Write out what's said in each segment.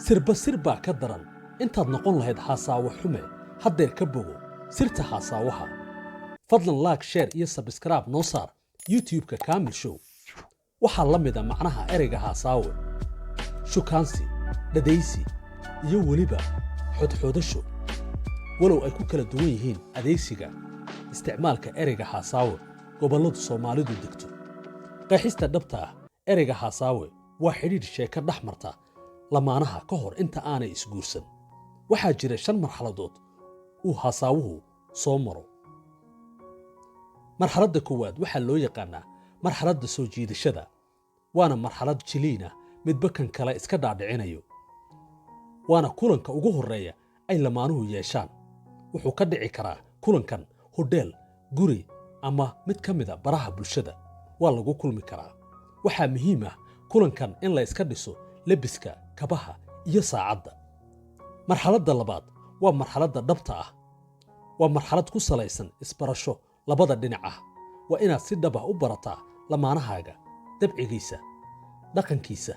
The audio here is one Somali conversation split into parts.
sirba sir baa ka daran intaad noqon lahayd xasaawo xume haddeer ka bogo sirta xasaawaha fadlan like share iyo subscribe noo saar youtube-ka kaamil show waxaa la mid a macnaha ereyga xasaawe shukaansi dhadaysi iyo weliba xodxodasho walow ay ku kala duwan yihiin adeegsiga isticmaalka ereyga xasaawe gobolladu Soomaalidu degto qeexista dhabta ah ereyga xasaawe waa xidhiidh sheeko dhex marta lamaanaha ka hor inta aanay isguursan waxaa jira 5 marxaladood uu xasaawuhu soo maro marxaladda koowaad waxaa loo yaqaanaa marxaladda soo jiidashada waana marxalad jiliina midba kan kale iska dhaadhicinayo waana kulanka ugu horeeya ay lamaanuhu yeeshaan wuxuu ka dhici karaa kulankan hodheel guri ama mid ka mid a baraha bulshada waa lagu kulmi karaa waxaa muhiim ah kulankan in la iska dhiso lebiska kabaha iyo saacadda marxaladda labaad waa marxaladda dhabta ah waa marxalad ku salaysan isbarasho labada dhinac ah waa inaad si dhab ah u barataa lamaanahaaga dabcigiisa dhaqankiisa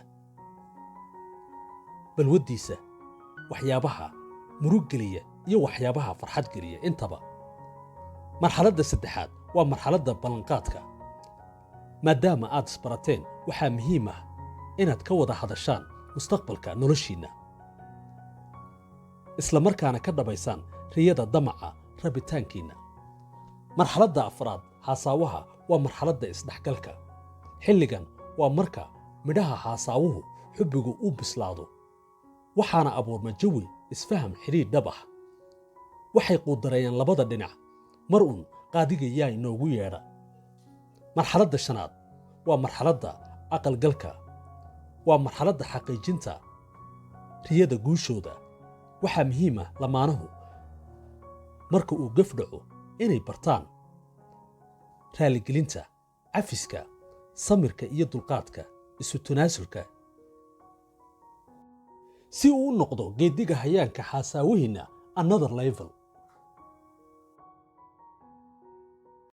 balwadiisa waxyaabaha murug geliya iyo waxyaabaha farxad geliya intaba marxaladda saddexaad waa marxaladda ballanqaadka maadaama aad isbarateen waxaa muhiim ah inaad ka wada hadashaan mustaqbalka noloshiinna isla markaana ka dhabaysaan riyada damaca rabitaankiinna marxaladda afraad xasaawaha waa marxaladda isdhexgalka xilligan waa marka midhaha xasaawuhu xubbigu u bislaado waxaana abuurma jawi isfaham xidhiidh dhab ah waxay quudareeyaan labada dhinac mar uun qaadiga yaa inoogu yeedha marxaladda shanaad waa marxaladda aqalgalka waa marxaladda xaqiijinta riyada guushooda waxaa muhiim ah lamaanahu marka uu gaf dhaco inay bartaan raaligelinta cafiska samirka iyo dulqaadka isu tanaasulka si uu u noqdo geediga hayaanka xasaawihiinna another level